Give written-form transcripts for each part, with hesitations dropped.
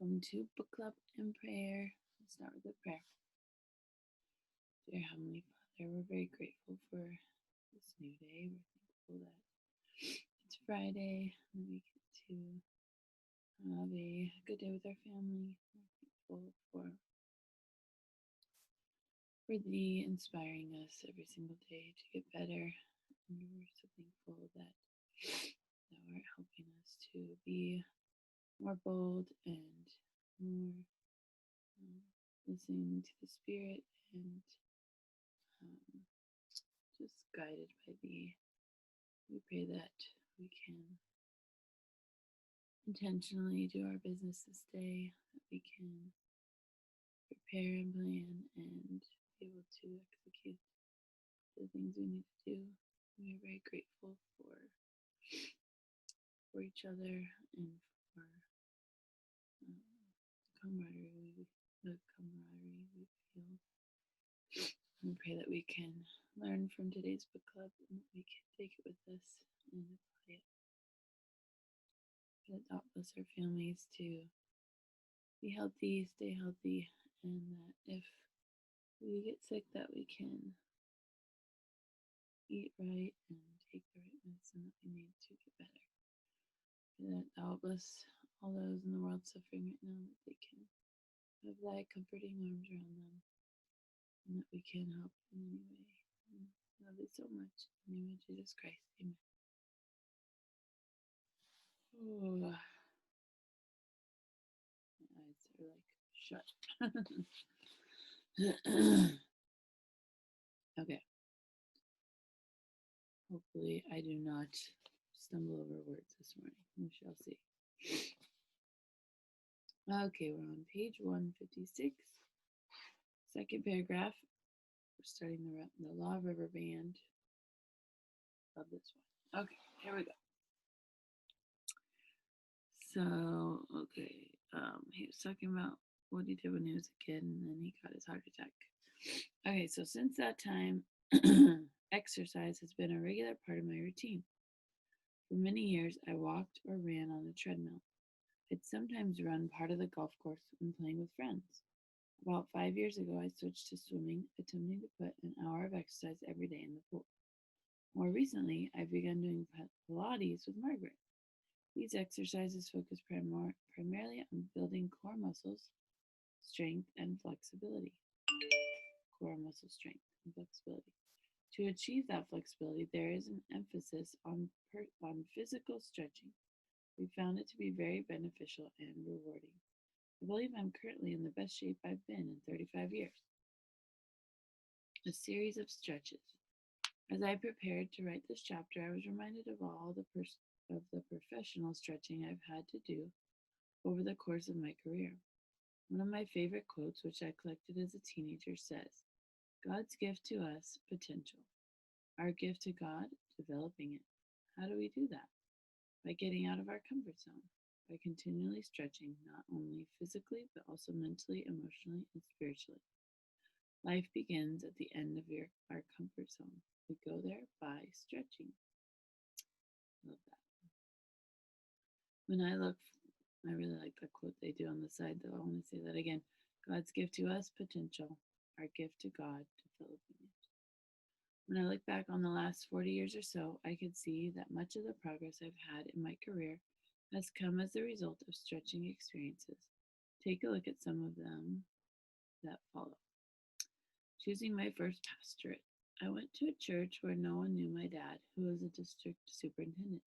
Welcome to Book Club and Prayer. Let's start with a prayer. Dear Heavenly Father, we're very grateful for this new day. We're thankful that it's Friday and we get to have a good day with our family. We're thankful for the inspiring us every single day to get better. And we're so thankful that are helping us to be more bold and more listening to the Spirit and just guided by thee. We pray that we can intentionally do our business this day, that we can prepare and plan and be able to execute the things we need to do. We are very grateful for each other and for camaraderie we feel. We pray that we can learn from today's book club and that we can take it with us and apply it. That God bless our families to be healthy, stay healthy, and that if we get sick, that we can eat right and take the right medicine that we need to get better. That God bless all those in the world suffering right now, that they can have thy comforting arms around them, and that we can help in any way. I love you so much. In the name of Jesus Christ, amen. Oh, my eyes are like shut. Okay. Hopefully I do not stumble over words this morning. We shall see. Okay, we're on page 156. Second paragraph. We're starting the Law of River Band. Love this one. Okay, here we go. So, okay, he was talking about what he did when he was a kid, and then he got his heart attack. Okay, so since that time, exercise has been a regular part of my routine. For many years, I walked or ran on the treadmill. I'd sometimes run part of the golf course when playing with friends. About 5 years ago, I switched to swimming, attempting to put an hour of exercise every day in the pool. More recently, I've begun doing Pilates with Margaret. These exercises focus primarily on building core muscles, strength, and flexibility. Core muscle strength and flexibility. To achieve that flexibility, there is an emphasis on physical stretching. We found it to be very beneficial and rewarding. I believe I'm currently in the best shape I've been in 35 years. A series of stretches. As I prepared to write this chapter, I was reminded of all the professional stretching I've had to do over the course of my career. One of my favorite quotes, which I collected as a teenager, says, "God's gift to us, potential. Our gift to God, developing it." How do we do that? By getting out of our comfort zone, by continually stretching, not only physically, but also mentally, emotionally, and spiritually. Life begins at the end of our comfort zone. We go there by stretching. Love that. I really like the quote they do on the side, though. I want to say that again. God's gift to us, potential. Our gift to God, developing it. When I look back on the last 40 years or so, I could see that much of the progress I've had in my career has come as a result of stretching experiences. Take a look at some of them that follow. Choosing my first pastorate. I went to a church where no one knew my dad, who was a district superintendent.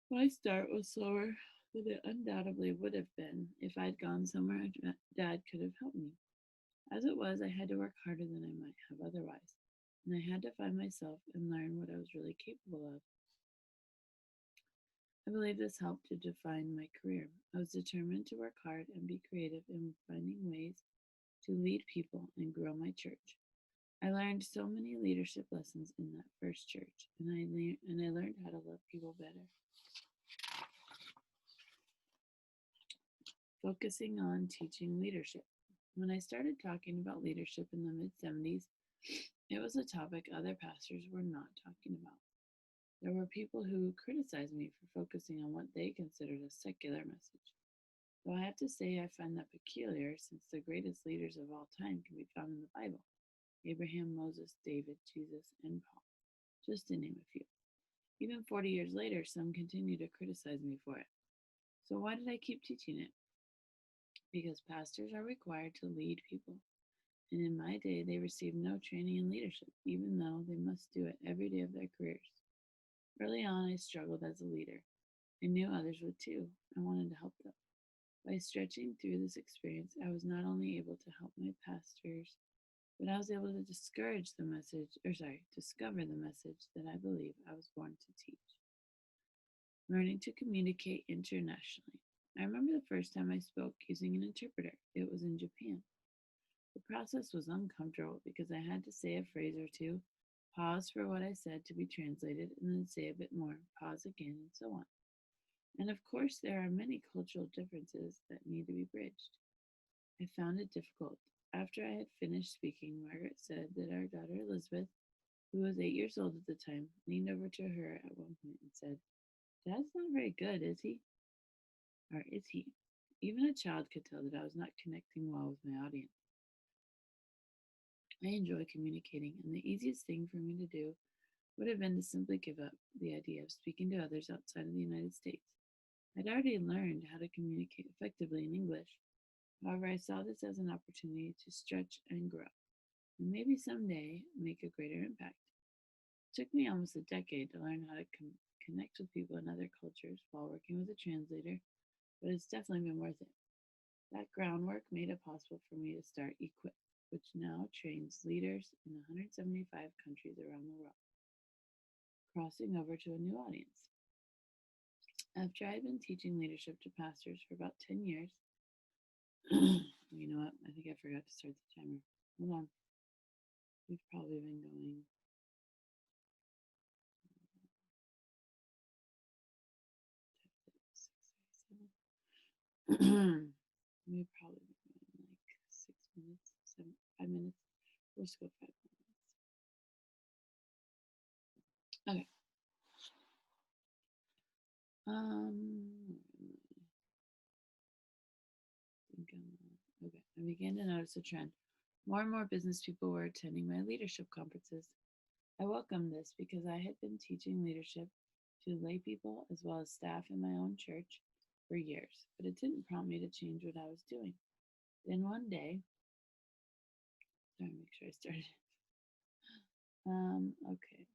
My start was slower than it undoubtedly would have been if I'd gone somewhere Dad could have helped me. As it was, I had to work harder than I might have otherwise, and I had to find myself and learn what I was really capable of. I believe this helped to define my career. I was determined to work hard and be creative in finding ways to lead people and grow my church. I learned so many leadership lessons in that first church, and I learned how to love people better. Focusing on teaching leadership. When I started talking about leadership in the mid-70s, it was a topic other pastors were not talking about. There were people who criticized me for focusing on what they considered a secular message. Though I have to say I find that peculiar since the greatest leaders of all time can be found in the Bible: Abraham, Moses, David, Jesus, and Paul, just to name a few. Even 40 years later, some continue to criticize me for it. So why did I keep teaching it? Because pastors are required to lead people. And in my day, they received no training in leadership, even though they must do it every day of their careers. Early on, I struggled as a leader. I knew others would too. I wanted to help them. By stretching through this experience, I was not only able to help my pastors, but I was able to discover the message that I believe I was born to teach. Learning to communicate internationally. I remember the first time I spoke using an interpreter. It was in Japan. The process was uncomfortable because I had to say a phrase or two, pause for what I said to be translated, and then say a bit more, pause again, and so on. And of course, there are many cultural differences that need to be bridged. I found it difficult. After I had finished speaking, Margaret said that our daughter Elizabeth, who was 8 years old at the time, leaned over to her at one point and said, "Dad's not very good, is he?" Or is he? Even a child could tell that I was not connecting well with my audience. I enjoy communicating, and the easiest thing for me to do would have been to simply give up the idea of speaking to others outside of the United States. I'd already learned how to communicate effectively in English. However, I saw this as an opportunity to stretch and grow, and maybe someday make a greater impact. It took me almost a decade to learn how to connect with people in other cultures while working with a translator, but it's definitely been worth it. That groundwork made it possible for me to start Equip, which now trains leaders in 175 countries around the world, crossing over to a new audience. After I had been teaching leadership to pastors for about 10 years, you know what? I think I forgot to start the timer. Hold on. We've probably been going 6, we've probably been going like 6 minutes, 5 minutes. We'll just go 5 minutes. Okay. Okay. I began to notice a trend. More and more business people were attending my leadership conferences. I welcomed this because I had been teaching leadership to lay people as well as staff in my own church for years, but it didn't prompt me to change what I was doing. Then one day, sorry, make sure I started. Okay.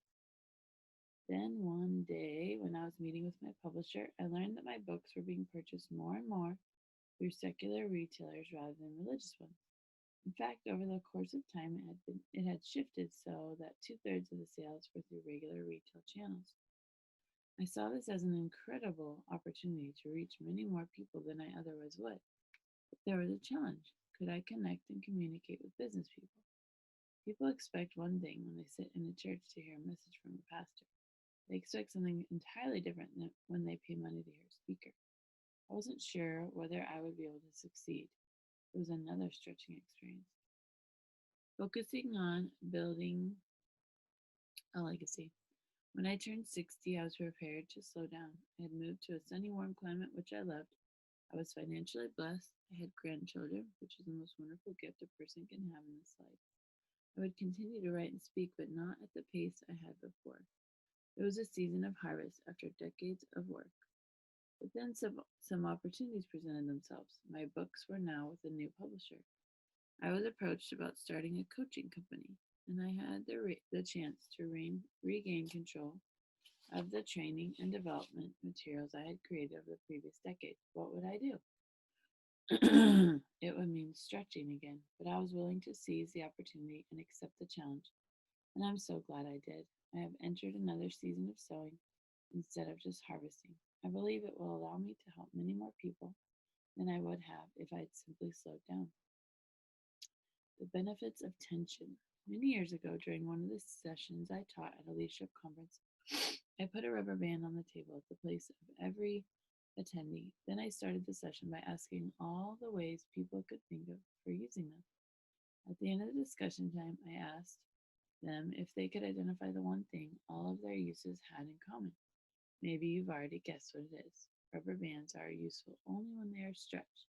Then one day, when I was meeting with my publisher, I learned that my books were being purchased more and more through secular retailers rather than religious ones. In fact, over the course of time, it had shifted so that 2/3 of the sales were through regular retail channels. I saw this as an incredible opportunity to reach many more people than I otherwise would. But there was a challenge. Could I connect and communicate with business people? People expect one thing when they sit in a church to hear a message from a pastor. They expect something entirely different than when they pay money to hear a speaker. I wasn't sure whether I would be able to succeed. It was another stretching experience. Focusing on building a legacy. When I turned 60, I was prepared to slow down. I had moved to a sunny, warm climate, which I loved. I was financially blessed. I had grandchildren, which is the most wonderful gift a person can have in this life. I would continue to write and speak, but not at the pace I had before. It was a season of harvest after decades of work. But then some opportunities presented themselves. My books were now with a new publisher. I was approached about starting a coaching company, and I had the chance to regain control of the training and development materials I had created over the previous decade. What would I do? It would mean stretching again, but I was willing to seize the opportunity and accept the challenge, and I'm so glad I did. I have entered another season of sowing instead of just harvesting. I believe it will allow me to help many more people than I would have if I had simply slowed down. The benefits of tension. Many years ago, during one of the sessions I taught at a leadership conference, I put a rubber band on the table at the place of every attendee. Then I started the session by asking all the ways people could think of for using them. At the end of the discussion time, I asked them if they could identify the one thing all of their uses had in common. Maybe you've already guessed what it is. Rubber bands are useful only when they are stretched.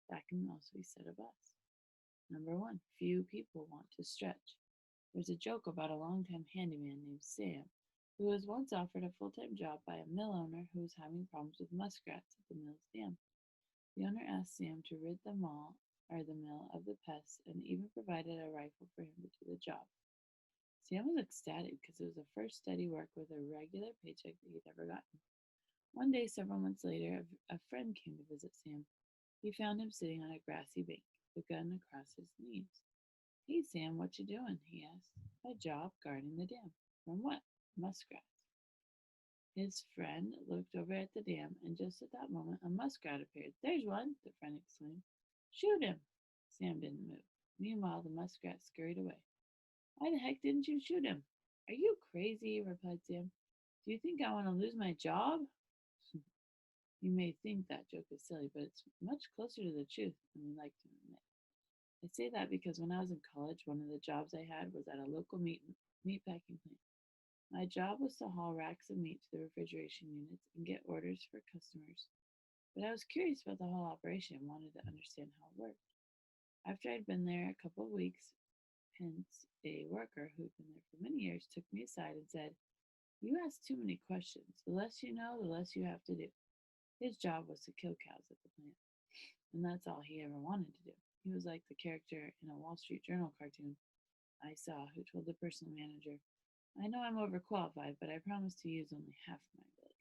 That can also be said of us. Number one, few people want to stretch. There's a joke about a longtime handyman named Sam who was once offered a full-time job by a mill owner who was having problems with muskrats at the mill's dam. The owner asked Sam to rid the mill of the pests and even provided a rifle for him to do the job. Sam was ecstatic because it was the first steady work with a regular paycheck that he'd ever gotten. One day, several months later, a friend came to visit Sam. He found him sitting on a grassy bank, the gun across his knees. "Hey, Sam, what you doing?" he asked. "A job guarding the dam." "From what?" "Muskrats." His friend looked over at the dam, and just at that moment, a muskrat appeared. "There's one!" the friend exclaimed. "Shoot him!" Sam didn't move. Meanwhile, the muskrat scurried away. "Why the heck didn't you shoot him?" "Are you crazy?" replied Sam. "Do you think I want to lose my job?" You may think that joke is silly, but it's much closer to the truth than we like to admit. I say that because when I was in college, one of the jobs I had was at a local meat packing plant. My job was to haul racks of meat to the refrigeration units and get orders for customers. But I was curious about the whole operation and wanted to understand how it worked. After I'd been there a couple of weeks, Pence, a worker who'd been there for many years, took me aside and said, "You ask too many questions. The less you know, the less you have to do." His job was to kill cows at the plant, and that's all he ever wanted to do. He was like the character in a Wall Street Journal cartoon I saw who told the personal manager, "I know I'm overqualified, but I promise to use only half of my ability."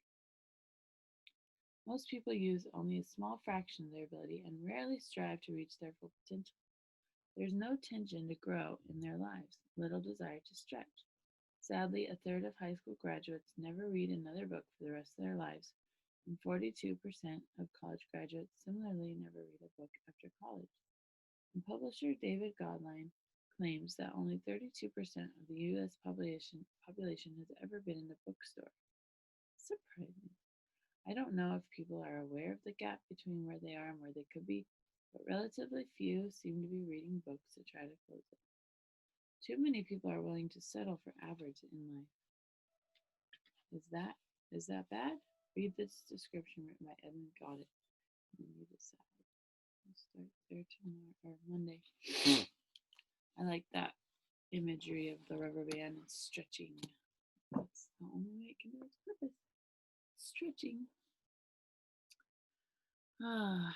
Most people use only a small fraction of their ability and rarely strive to reach their full potential. There's no tension to grow in their lives, little desire to stretch. Sadly, a third of high school graduates never read another book for the rest of their lives, and 42% of college graduates similarly never read a book after college. And publisher David Godline claims that only 32% of the U.S. population has ever been in a bookstore. Surprising. I don't know if people are aware of the gap between where they are and where they could be, but relatively few seem to be reading books to try to close it. Too many people are willing to settle for average in life. Is that bad? Read this description written by Edmund Goddard, and you decide. We'll start there tomorrow or Monday. I like that imagery of the rubber band and stretching. That's the only way it can do its purpose. Stretching. Ah,